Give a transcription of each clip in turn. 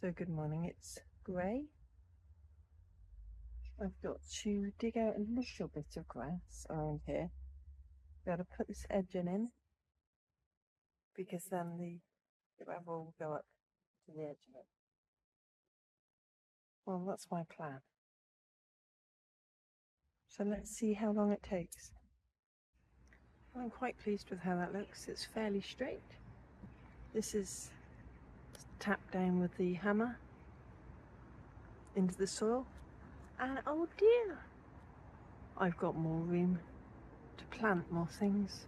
So good morning, it's grey. I've got to dig out a little bit of grass around here. Got to put this edging in because then the gravel will go up to the edge of it. Well, that's my plan. So let's see how long it takes. I'm quite pleased with how that looks. It's fairly straight. This is tapped down with the hammer into the soil. And oh dear, I've got more room to plant more things.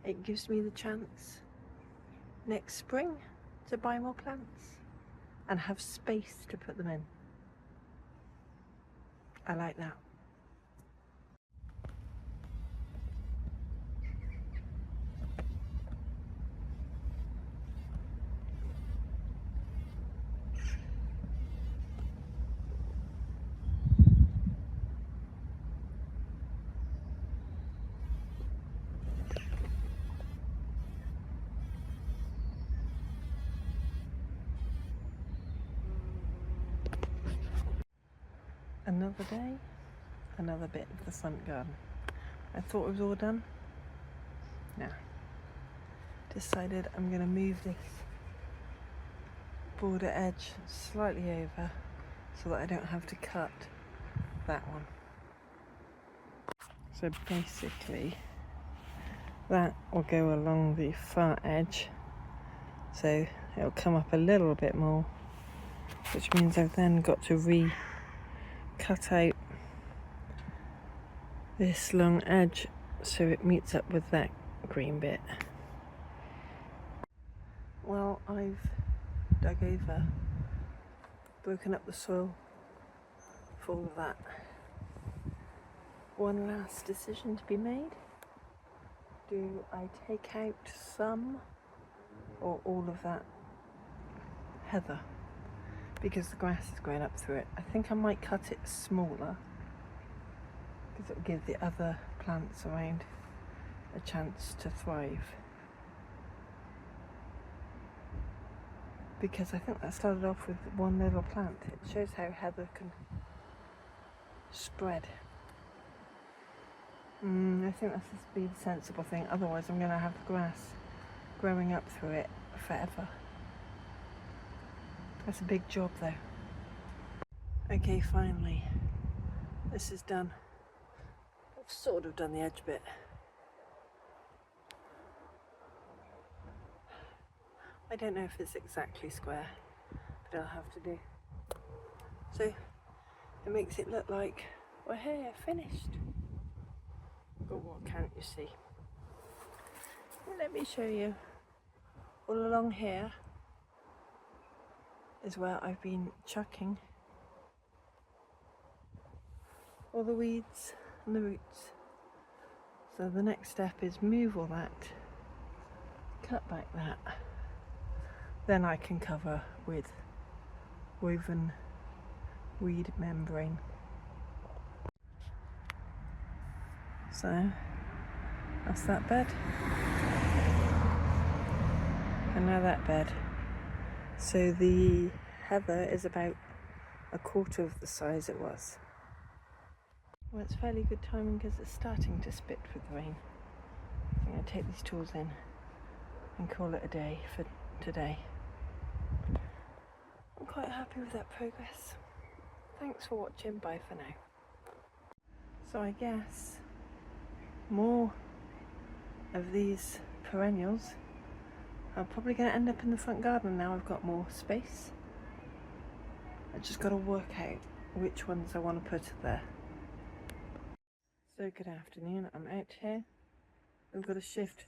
It gives me the chance next spring to buy more plants and have space to put them in. I like that. Another day, another bit of the front garden. I thought it was all done. No. Decided I'm going to move this border edge slightly over so that I don't have to cut that one. So basically that will go along the far edge, so it'll come up a little bit more, which means I've then got to cut out this long edge so it meets up with that green bit. Well, I've dug over, broken up the soil for all of that. One last decision to be made. Do I take out some or all of that heather? Because the grass is growing up through it. I think I might cut it smaller because it will give the other plants around a chance to thrive. Because I think that started off with one little plant. It shows how heather can spread. I think that's be the sensible thing. Otherwise I'm going to have the grass growing up through it forever. That's a big job though. Okay, finally. This is done. I've sort of done the edge bit. I don't know if it's exactly square, but I'll have to do. So it makes it look like we're here, finished. But what can't you see? Well, let me show you. All along here is where I've been chucking all the weeds and the roots. So the next step is move all that, cut back that, then I can cover with woven weed membrane. So that's that bed, and now that bed. So the heather is about a quarter of the size it was. Well, it's fairly good timing because it's starting to spit with rain. I'm going to take these tools in and call it a day for today. I'm quite happy with that progress. Thanks for watching, bye for now. So I guess more of these perennials are probably going to end up in the front garden now I've got more space. I just got to work out which ones I want to put there. So good afternoon, I'm out here. I've got to shift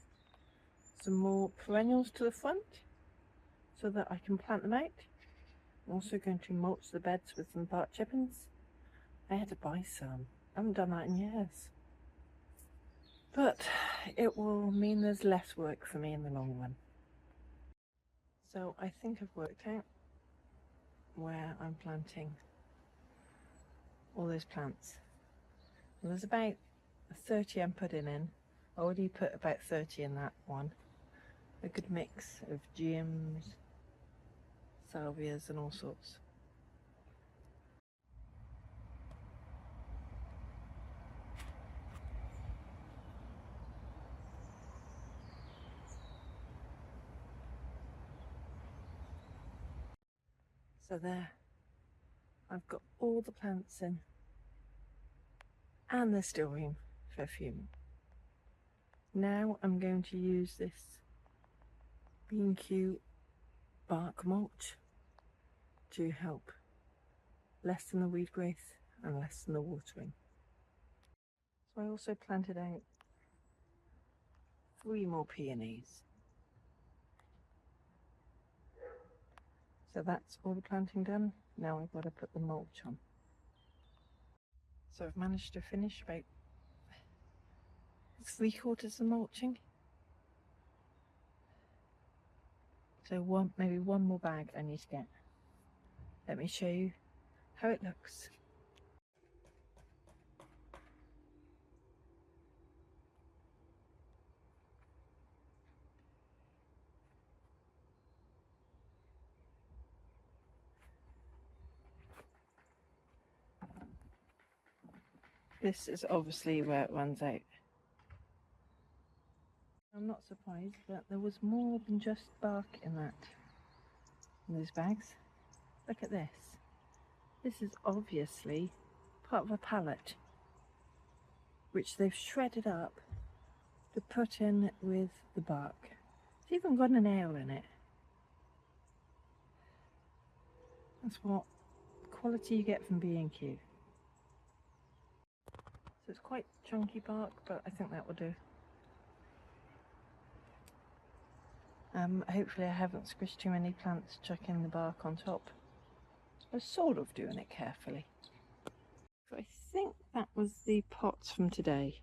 some more perennials to the front so that I can plant them out. I'm also going to mulch the beds with some bark chippings. I had to buy some. I haven't done that in years. But it will mean there's less work for me in the long run. So I think I've worked out where I'm planting all those plants. Well, there's about 30 I'm putting in. I already put about 30 in that one. A good mix of GMs, salvias and all sorts. So there, I've got all the plants in, and there's still room for a few more. Now I'm going to use this B&Q bark mulch to help lessen the weed growth and lessen the watering. So I also planted out 3 more peonies. So that's all the planting done. Now I've got to put the mulch on. So I've managed to finish about 3/4 of mulching. So maybe one more bag I need to get. Let me show you how it looks. This is obviously where it runs out. I'm not surprised that there was more than just bark in those bags. Look at this. This is obviously part of a pallet which they've shredded up to put in with the bark. It's even got a nail in it. That's what quality you get from B&Q. So it's quite chunky bark, but I think that will do. Hopefully I haven't squished too many plants chucking the bark on top. I was sort of doing it carefully. So I think that was the pots from today.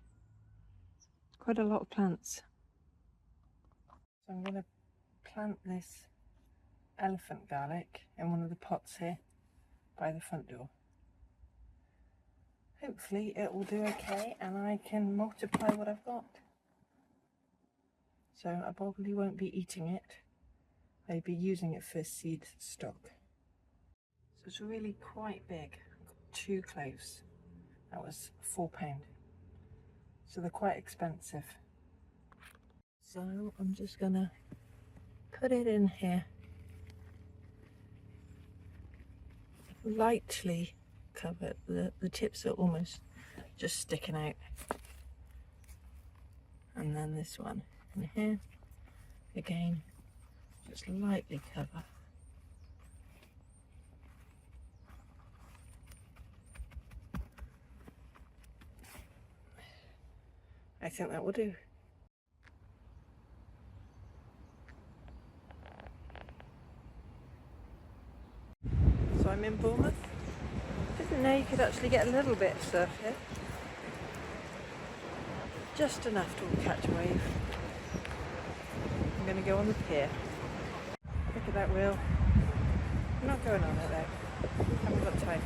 Quite a lot of plants. So I'm going to plant this elephant garlic in one of the pots here by the front door. Hopefully it will do okay and I can multiply what I've got. So I probably won't be eating it. I'll be using it for seed stock. So it's really quite big. I've got 2 cloves. That was £4. So they're quite expensive. So I'm just gonna put it in here. Lightly cover it. The tips are almost just sticking out. And then this one in here. Again, just lightly cover. I think that will do. So I'm in Bournemouth. Didn't know you could actually get a little bit of surf here. Just enough to catch a wave. I'm going to go on the pier. Look at that wheel. I'm not going on it though. Haven't got time.